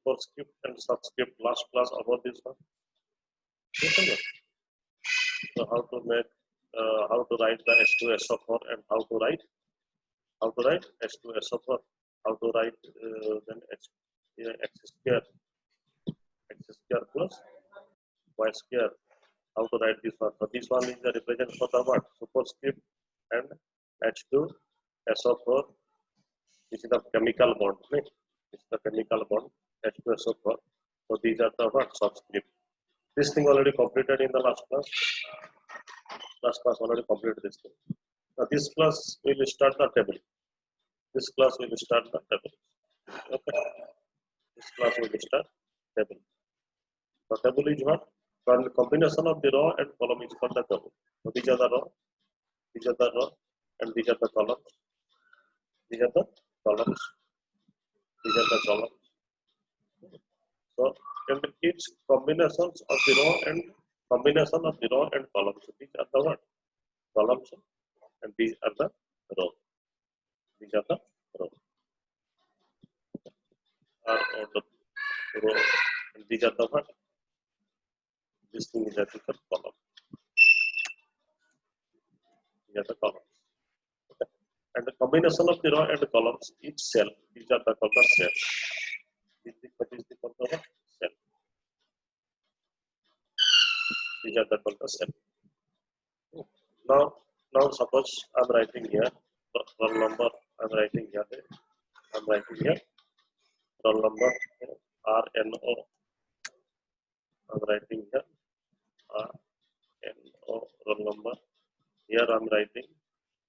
superscript and subscript last class about this one. So how to make how to write the S2 SO4 and how to write S2 SO4, how to write then X square plus Y square, how to write this one. So this one is the represent for the what? Superscript and H2 SO4. This is the chemical bond, right? This is the chemical bond H2 SO4. So these are the what? Subscript. This thing already completed in the last class. Last class already completed this thing. Now this class we will start the table. This class we will start the table. Okay. This class we will start table. The table is what? The combination of the row and column is called the table. So these are the row, and these are the columns. These are the columns. These are the columns. So and each combinations of the row and combination of the row and columns. So these are the what? Columns, and these are the row. These are the row. Or the row, and these are the what? This thing is actually called column. These are the columns. Okay. And the combination of the row and the columns, each cell, these are the called the cell. This is the called the cell. These are the called the cell. Now suppose I'm writing here roll number. I'm writing here roll number RNO. I'm writing here RNO roll number. Here I'm writing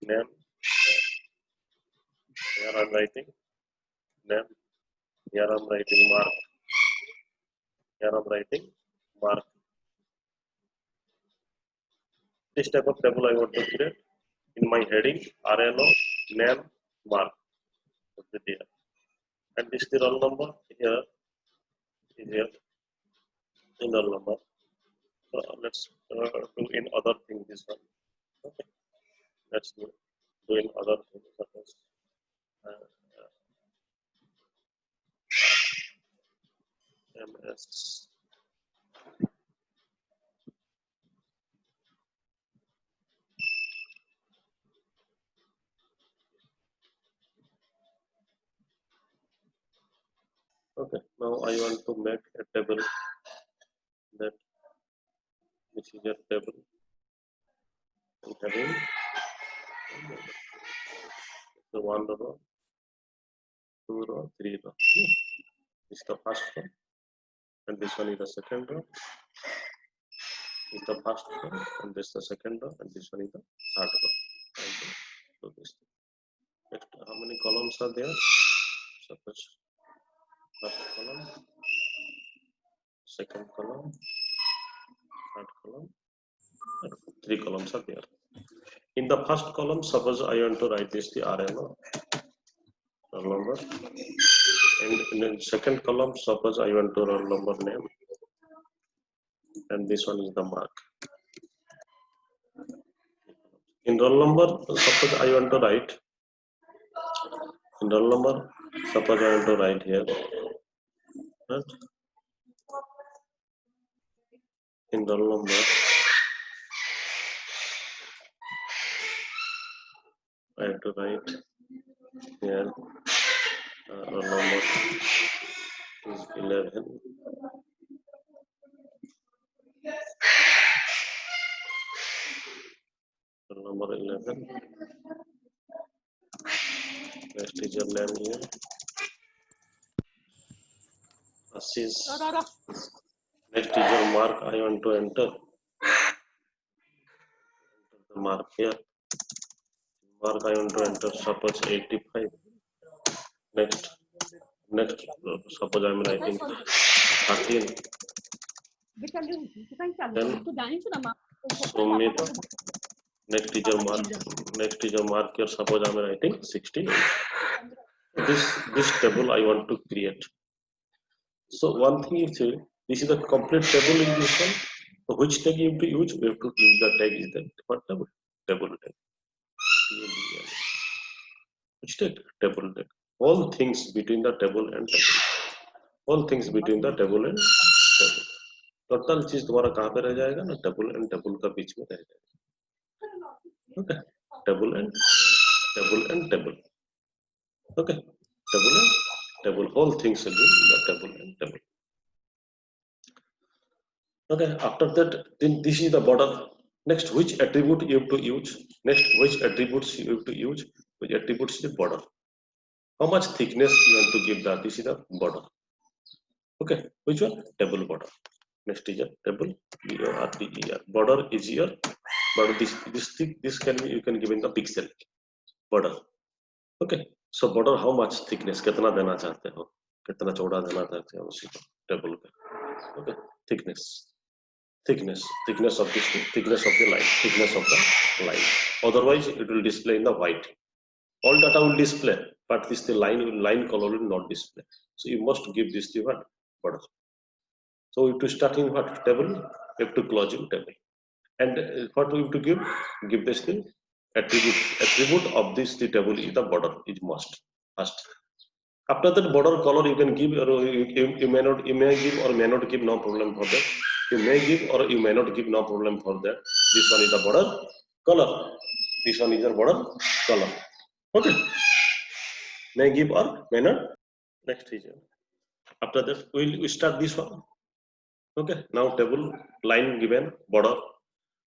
name. Here I'm writing name. Here I'm writing mark. Here I'm writing mark. This type of table I want to create. In my heading, RNO, name, mark. And this is the roll number. Here is here in roll number. So let's do in other thing this one. Okay. Let's do in other things. Suppose MS. Okay, now I want to make a table that this is a table and having the 1 row, 2 row, 3 row. This is the first row, and this one is the second row. This is the first row, and this is the second row, and this one is the third row. So this. Next, how many columns are there? Suppose first column, second column, third column, and 3 columns are there. In the first column, suppose I want to write this the RNO roll number, and in the second column, suppose I want to roll number name, and this one is the mark. In roll number, suppose I want to write. In roll number, suppose I want to write here. Right? In roll number, I have to write here. Roll number is 11. Roll number 11. Next is your name here. Assis. Next is your mark. I want to enter. The mark here. Mark I want to enter. Suppose 85. Next. Suppose I am writing 13. Then Sumit. Next is your mark. Next is your mark here. Suppose I am writing 68. This table I want to create. So one thing is this is the complete table in this one. So which tag you have to use? We have to use the tag is the table tag. Which tag? Table tag. All things between the table and table. All things between the table and table. Total चीज तुम्हारा कहाँ पे रह जाएगा ना, table and table का बीच में रह जाएगा. Okay, table and table. Okay, table and table. Whole things will be in the table and table. Okay, after that, then this is the border. Next, which attribute you have to use? Next, which attributes you have to use? Which attributes the border? How much thickness you want to give that? This is the border. Okay, which one? Table border. Next is a table. B-O-R-D-E-R. Border is your border. This can be, you can give in the pixel border. Okay, so border how much thickness? कितना देना चाहते हो? कितना चौड़ा देना चाहते हो उसी को टेबल पे? Okay, thickness of this thickness of the line. Otherwise, it will display in the white. All data will display, but this the line color will not display. So you must give this the what border. So you have to start in what table, you have to close in table, and what we have to give this the attribute of this the table is the border is must first. After that border color you can give, or you may give or may not give, no problem for that. You may give or you may not give, no problem for that. This one is the border color. This one is the border color. Okay. May give or may not. Next is after that we start this one. Okay. Now table line given, border,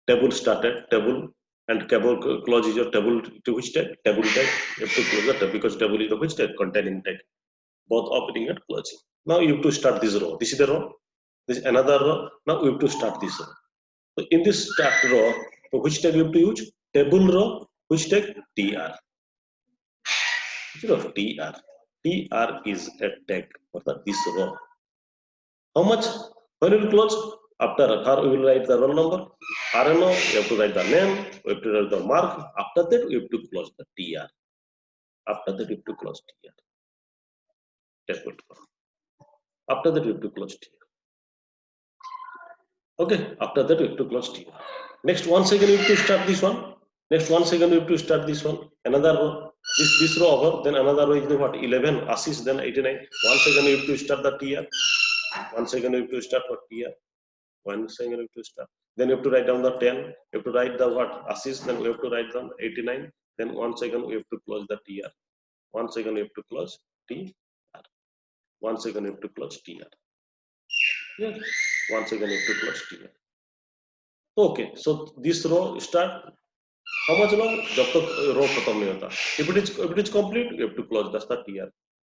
table started, table and table close is your table to which tag? Table tag. You have to close the table because table is the which tag? Containing tag. Both opening and closing. Now you have to start this row. This is the row. This is another row. Now we have to start this row. So in this start row, so which tag you have to use? Table row. Which tag? TR. TR. TR is a tag for this row. How much? When you will close? After we will write the roll number. RNO, you have to write the name. We have to write the mark. After that, we have to close the TR. After that, we have to close TR. Table. After that, we have to close TR. Okay, after that we have to close TR. Next 1 second we have to start this one. Next 1 second we have to start this one. Another row. This row over, then another row is the what? 11, assist, then 89. 1 second we have to start the TR. 1 second we have to start for TR. 1 second we have to start. Then you have to write down the 10. You have to write the what? Assist, then we have to write down 89. Then 1 second we have to close the TR. 1 second we have to close TR. 1 second we have to close TR. Yeah. 1 second we have to close TR. Okay, so this row start. How much long? जब तक row खत्म नहीं होता. If it is complete, you have to close the TR.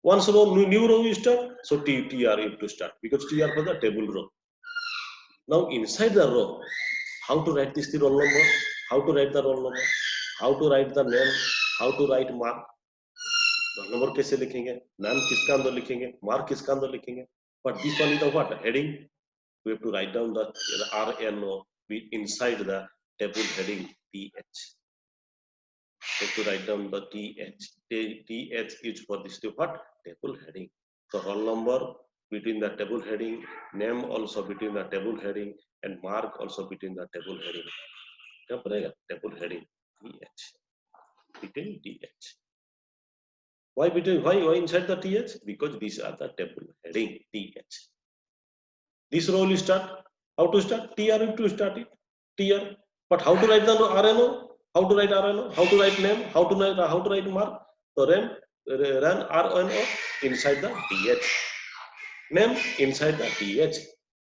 Once new row is start, so TR you have to start because TR for the table row. Now inside the row, how to write this the roll number? How to write the roll number? How to write the name? How to write mark? roll number कैसे लिखेंगे? नाम किसका अंदर लिखेंगे? Mark किसका अंदर लिखेंगे? But this one is the what? Heading. We have to write down the RNO inside the table heading TH. We have to write down the TH. TH is for this to what? Table heading. So roll number between the table heading, name also between the table heading, and mark also between the table heading. क्या पड़ेगा? Table heading TH. Between TH. Why between? Why inside the TH? Because these are the table heading TH. This row will start. How to start? TR to start it. TR. But how to write the RNO? How to write RNO? How to write name? How to write mark? So run RNO inside the TH. Name inside the TH.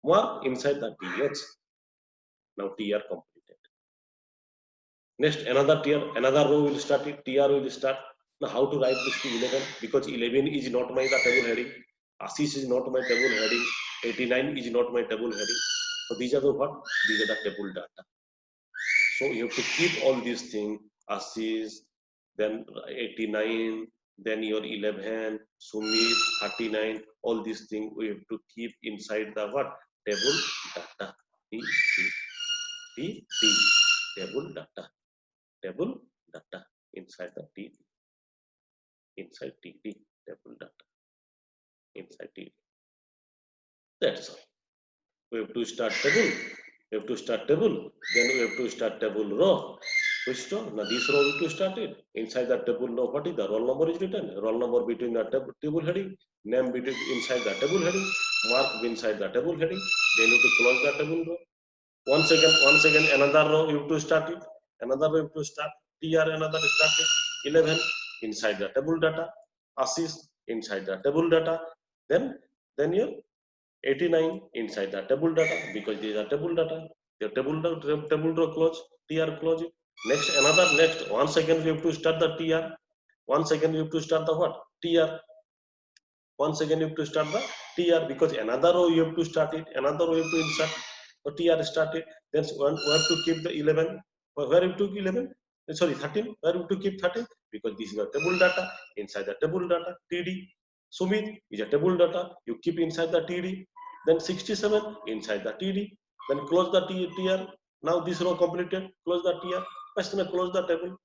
Mark inside the TH. Now TR completed. Next another TR, another row will start it. TR will start. Now how to write this to 11? Because 11 is not my table heading. Assist is not my table heading. 89 is not my table heading. So these are the what? These are the table data. So you have to keep all these things. Assist, then 89, then your 11, Sumit, 39, all these things we have to keep inside the what? Table data. Table data. Table data inside the TD. Inside TD, table data. Inside TD. That's all. We have to start table. We have to start table. Then we have to start table row. Which row? Now this row we to start it. Inside the table, now what is the roll number is written? Roll number between the table heading, name between inside the table heading, mark inside the table heading. Then you to close the table row. Once again, another row you have to start it. Another row you have to start. TR another start it. 11 inside the table data. Assist inside the table data. Then your 89 inside the table data because these are table data. The table row close. TR close it. Next. Once again you have to start the TR. Once again you have to start the what? TR. Once again you have to start the TR because another row you have to start it. Another row you have to insert. So TR started. Then we have to keep the 11. Where you took 11? Sorry, 13. Where you to keep 13? Because this is a table data. Inside the table data, TD. Sumit is a table data. You keep inside the TD. Then 67 inside the TD. Then close the TR. Now this row completed. Close the TR. First close the table.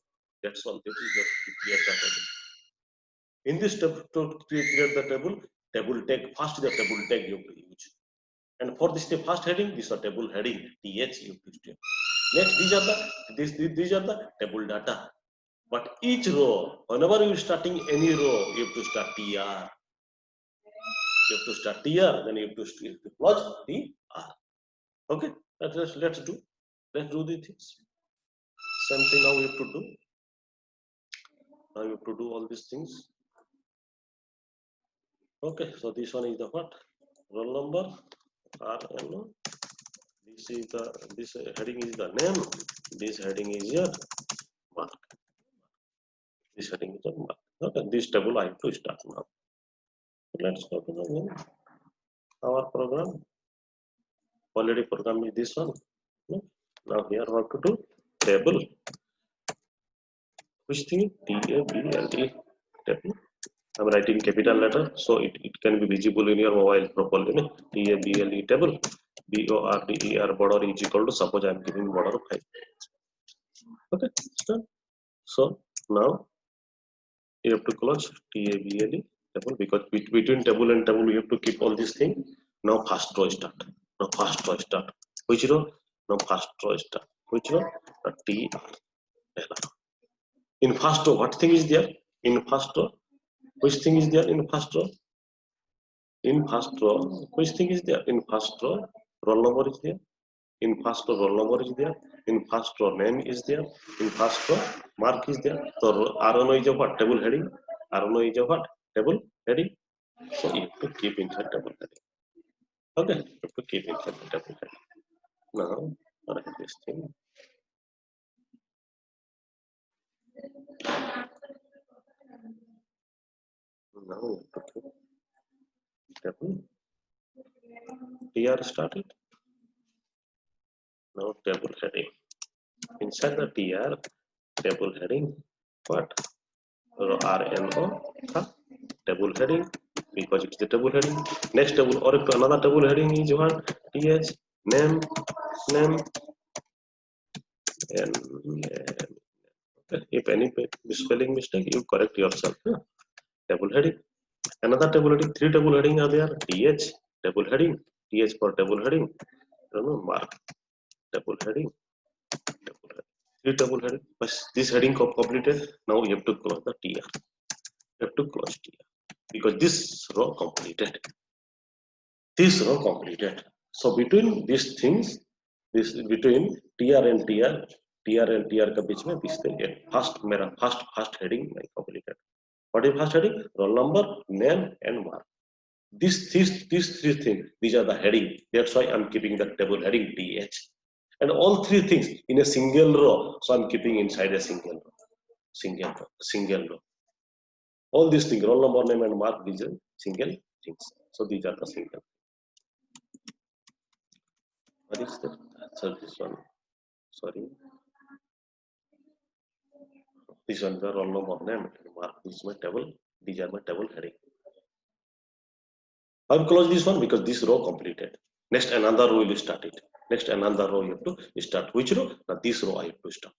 That's all. That is the create the table. In this step to create the table tag. First the table tag you have to use. And for this first heading, this is a table heading TH you have to. Next, these are the table data. But each row, whenever you are starting any row, you have to start TR. You have to start TR, then you have to plug TR. Okay, let's do the things. Same thing now we have to do. Now you have to do all these things. Okay, so this one is the what? Roll number, RNO. This heading is the name. This heading is your mark. This heading is the mark. Okay, this table I have to start now. So let's go to the our program. Already program is this one. Now here what to do? Table. Which thing? TABLE table. I'm writing capital letter so it can be visible in your mobile properly. TABLE table. BORDER border is equal to, suppose I am giving border of 5. Okay, start. So now you have to close TABLE table because between table and table you have to keep all these things. Now first row start. Now first row start. Which row? Now first row start. Which row? TR. In first row, what thing is there? In first row, which thing is there in first row? In first row, which thing is there? In first row, roll number is there. In first row, roll number is there. In first row, name is there. In first row, mark is there. So RNO is a what? Table heading. RNO is a what? Table heading. So you have to keep inside table heading. Okay, you have to keep inside the table heading. Now, write this thing. Now you have to keep table. TR started. Now table heading. Inside the TR, table heading, what? RNO, table heading, because it's the table heading. Next table or another table heading is what? TH, name, and if any spelling mistake, you correct yourself. Table heading. Another table heading, 3 table heading are there. TH, table heading, TH for table heading. Mark, table heading. 3 table heading. This heading completed. Now you have to close the TR. You have to close TR because this row completed. This row completed. So between these things, between TR and TR के बीच में this first heading completed. What is first heading? Roll number, name, and mark. These 3 things. These are the heading. That's why I'm keeping the table heading TH. And all 3 things in a single row. So I'm keeping inside a single row. Single row. All these things, roll number, name, and mark, these are single things. So these are the single. What is that? So this one. Sorry. This one is the roll number, name, and mark. This is my table. These are my table heading. I'll close this one because this row completed. Next another row will start it. Next another row you have to start. Which row? Now this row I have to start.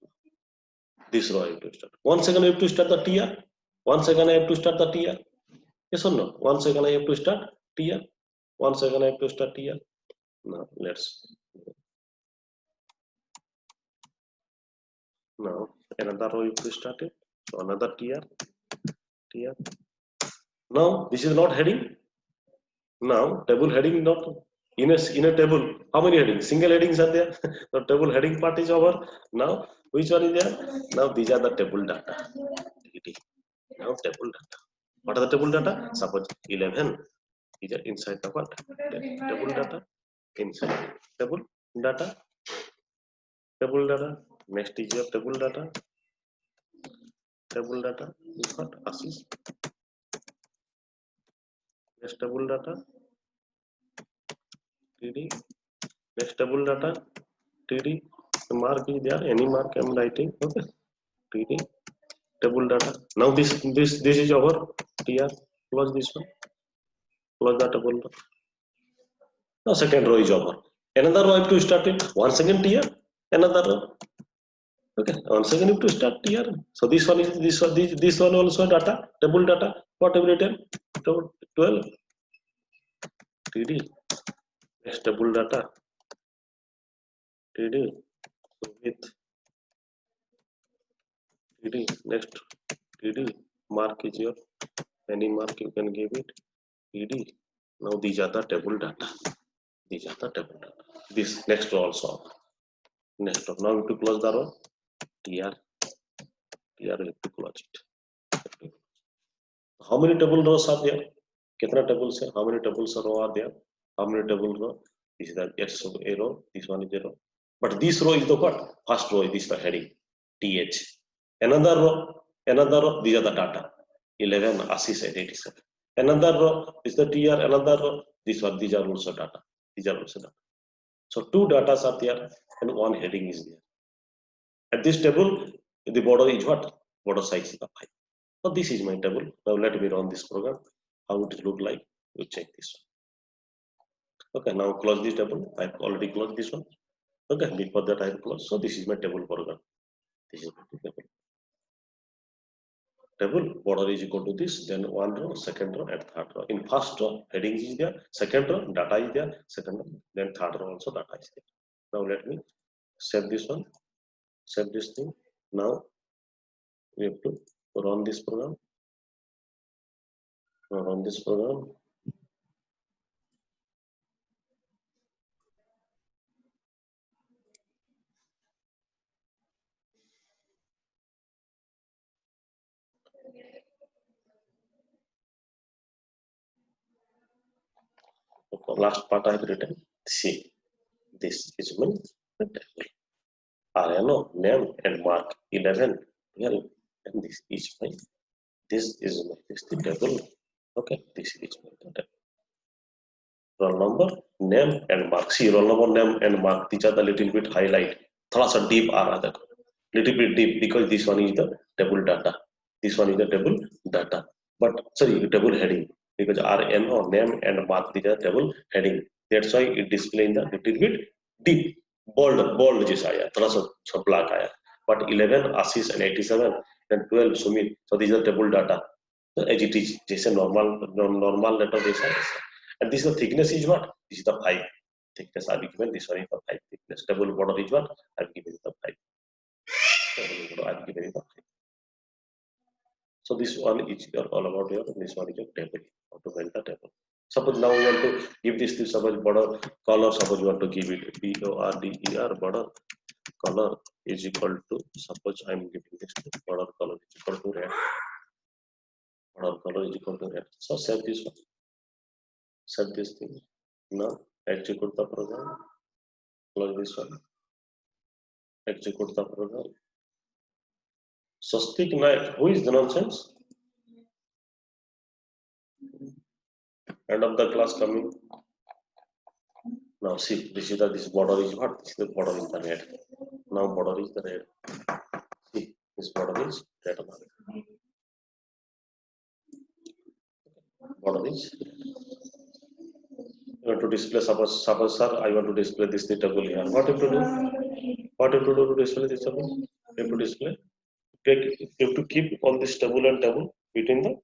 This row I have to start. 1 second I have to start the TR. 1 second I have to start the TR. Yes or no? 1 second I have to start TR. 1 second I have to start TR. Now let's. Now another row you have to start it. So another TR. Now this is not heading. Now table heading not in a table. How many headings? Single headings are there. The table heading part is over. Now which one is there? Now these are the table data. Now table data. What are the table data? Suppose 11 is inside the what? Table data. Inside table data. Table data. Next is your table data. Table data is what? Assist. Next table data. TD. Next table data. TD. The mark is there. Any mark I am writing. Okay. TD. Table data. Now this is our TR. Close this one. Close the table. Now second row is over. Another row I have to start it. Once again TR. Another row. Okay. Once again you have to start TR. So this one is this one also data. Table data. What have written? 12. TD. Next table data. TD. So with TD. Next TD. Mark is your any mark you can give it. TD. Now these are the table data. These are the table data. This next row also. Next row. Now we have to close the row. TR. TR we have to close it. How many table rows are there? Kitna tables hai? How many tables row are there? How many table row? This is the S of a row. This one is a row. But this row is the what? First row. This is the heading. TH. Another row. These are the data. 11 assist at 87. Another row is the TR. Another row. These are also data. These are also data. So two data are there and one heading is there. At this table, the border is what? Border size is the 5. So this is my table. Now let me run this program. How it look like? You check this one. Okay, now close this table. I've already closed this one. Okay, before that I've closed. So this is my table program. This is my table. Table border is equal to this, then one row, second row, and third row. In first row, heading is there, second row, data is there, second row, then third row also data is there. Now let me save this one, save this thing. Now we have to run this program. Now run this program. Okay, last part I have written. See, this is my table. RNO, name and mark 11, 12, and this is my table. Okay, this is my table. Roll number, name and mark. See, roll number, name and mark. These are the little bit highlight. थोड़ा सा deep आ रहा है little bit deep because this one is the table data. This one is the table data. But sorry, table heading because RN or name and mark these are table heading. That's why it display in the little bit deep. Bold जैसा आया, थोड़ा सा black आया. But 11, Assis and 87 and 12, Sumit. So these are table data. So as it is, जैसे normal letter जैसा. And this is the thickness is what? This is the 5 thickness I've given. This one is the 5 thickness. Table border is what? I've given the 5. I've given it the 5. So this one is all about your. This one is your table. How to build the table. Suppose now you want to give this to suppose border color. Suppose you want to give it BORDER border color is equal to. Suppose I'm giving this to border color is equal to red. Border color is equal to red. So save this one. Set this thing. Now execute the program. Close this one. Execute the program. Swastik Naik. Who is the nonsense? End of the class coming. Now see, this border is what? This border is the red. Now border is the red. See, this border is red. Border is red. You want to display suppose sir, I want to display this table here. What you have to do? What you have to do to display this table? You have to display. You have to keep all this table and table between the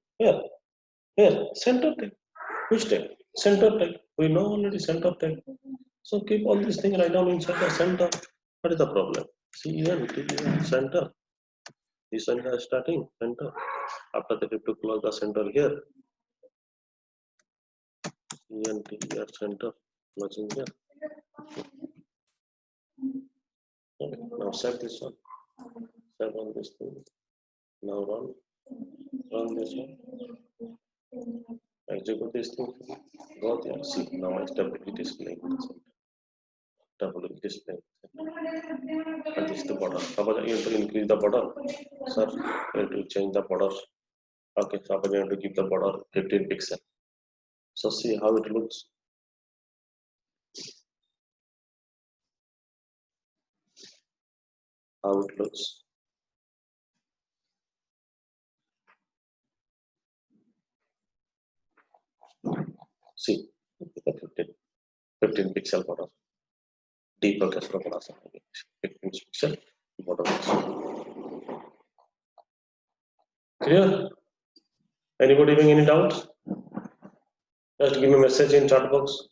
here center tag. Which tag? Center tag. We know already center tag. So keep all these things right down inside the center. What is the problem? CNTR center. This one is starting center. After that, you have to close the center here. CNTR center closing here. Okay. Now save this one. Save on this thing. Now run this one. Execute this thing. Go there. See, now it's doubly displaying. Doubly displaying. And this is the border. Suppose you have to increase the border. Sir, you have to change the border. Okay, suppose you have to give the border 15 pixels. So see how it looks. How it looks. See, 15 pixel border. Deeper कैसे बड़ा सा 15 pixel border. Clear? Anybody having any doubts? Just give me a message in chat box.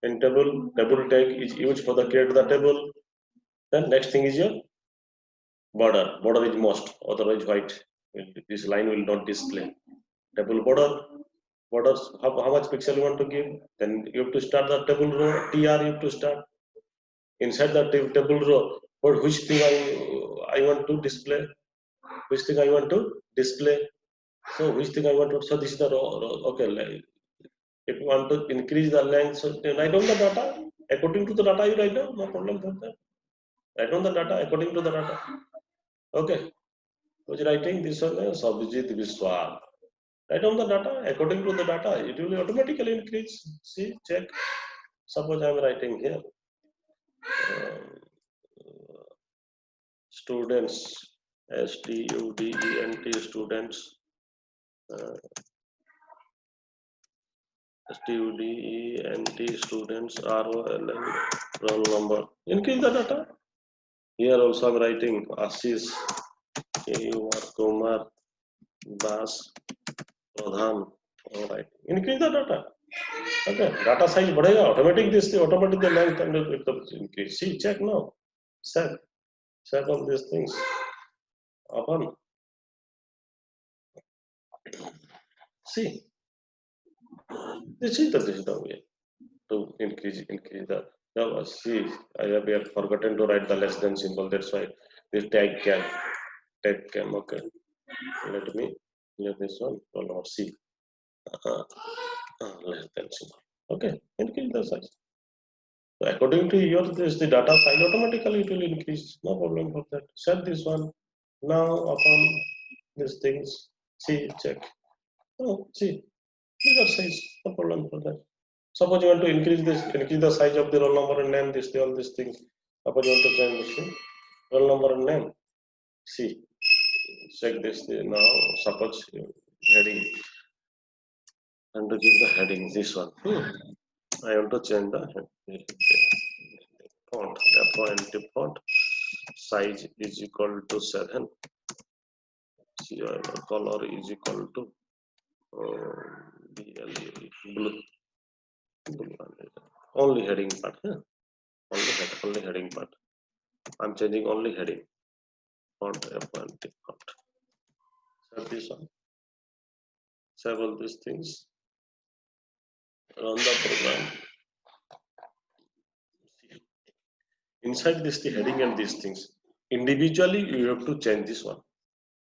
In table tag is used for the create the table. Then next thing is your border. Border is most, otherwise white. This line will not display. Table border. Borders, how much pixel you want to give? Then you have to start the table row. TR you have to start. Inside the table row, but which thing I want to display? Which thing I want to display? So which thing I want to? So this is the row. Okay. If you want to increase the length, so write down the data according to the data you write down. No problem for that. Write down the data according to the data. Okay. Who's writing this one? Sabjit Biswal. Write down the data according to the data. It will automatically increase. See, check. Suppose I am writing here. Students, STUDENT students. STUDENT students ROLN roll number. Increase the data. Here also I'm writing Ashish, Kumar, Das, Pradhan. All right. Increase the data. Okay. Data size बढ़ेगा. Automatic this thing. Automatic the length and it increase. See, check now. Save all these things. Open. See. This is the way to increase the. Now see, I have forgotten to write the less than symbol. That's why this tag cam. Okay. Let me let this one. Or see. Less than symbol. Okay. Increase the size. So according to your this the data size automatically it will increase. No problem for that. Set this one. Now upon these things. See, check. Oh, see. Bigger size. No problem for that. Suppose you want to increase the size of the roll number and name, all these things. Suppose you want to change this thing, roll number and name. See, check this now. Suppose heading, and to give the heading this one. I want to change the font. Appointed font size is equal to 7. Color is equal to blue. Only heading part. Only heading part. I'm changing only heading. Font appointed font. Save this one. Save all these things. Run the program. Inside this the heading and these things. Individually you have to change this one.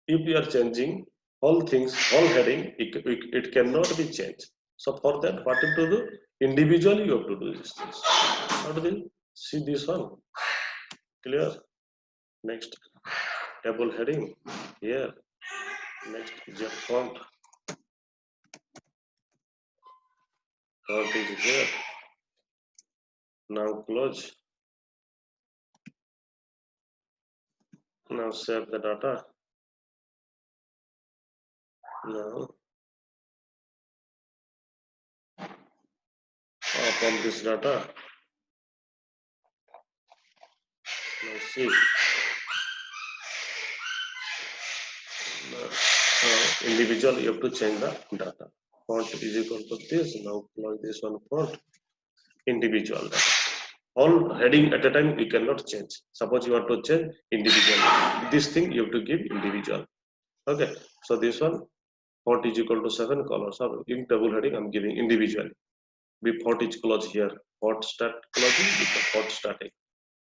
If you are changing all things, all heading, it cannot be changed. So for that, what you have to do? Individually you have to do these things. How do you see this one? Clear? Next, table heading here. Next is your font. Font is here. Now close. Now save the data. Now open this data. Now see. Now, individually you have to change the data. Font is equal to this. Now plug this one font. Individual data. all heading at a time you cannot change. Suppose you want to change individual, this thing you have to give individual. Okay, so this one font is equal to 7 colors, or in double heading I'm giving individually. Be font is close here, font start closing with the font starting,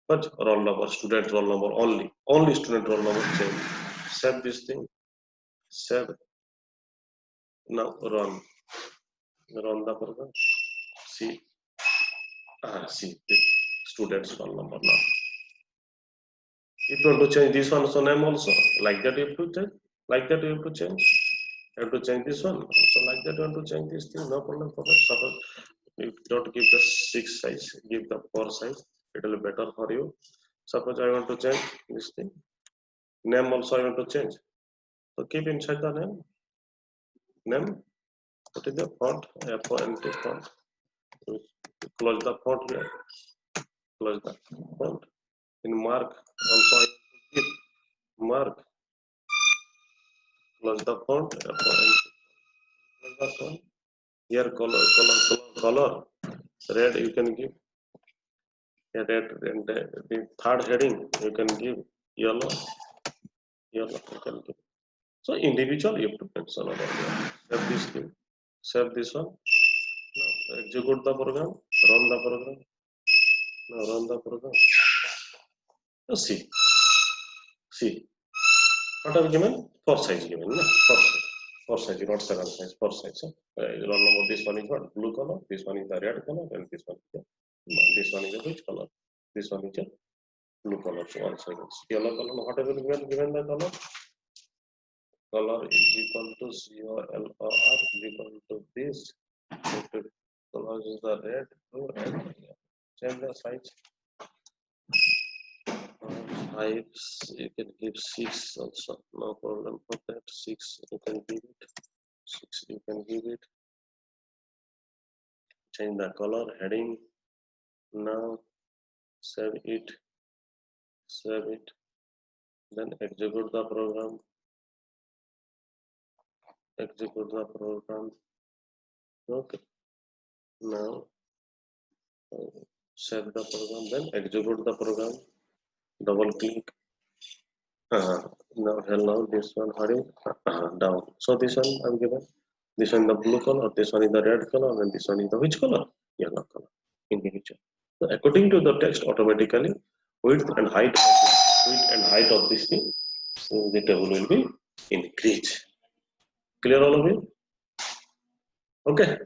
but roll number, student roll number, only student roll number change. Save this thing, save. Now run the program. See, see the students roll number now. If you want to change this one, so name also, like that you have to change, like that you have to change. You have to change this one, so like that you want to change this thing, no problem for that. Suppose you don't give the 6 size, give the 4 size, it will be better for you. Suppose I want to change this thing, name also I want to change, so keep inside the name, put in the font, font, font, close the font here, close the font. In mark also I give mark, close the font, close the font. Here color, red you can give, red, and the third heading you can give yellow you can give. So individual you have to mention about here. Save this thing, save this one. Now execute the program, run the program. Now run the program. Now see, what have given? 4 size given, no? 4 size, not 7 size, 4 size. So, roll number, this one is what? Blue color, this one is the red color, and this one is the, this one is the which color? This one is a blue color. So one second. Yellow color, whatever given the color is equal to COLOR is equal to this. Color is the red, blue, and change the size. Heights you can give 6 also, no problem for that. 6 you can give it, 6 you can give it. Change the color, heading. Now save it, then execute the program, okay. Now save the program, then execute the program, double click. Now hello, this one hurry down. So this one I'm given, this one the blue color, this one is the red color, and this one is the which color? Yellow color, individual. So according to the text, automatically width and height of this thing, the table will be increased. Clear all of you? Okay.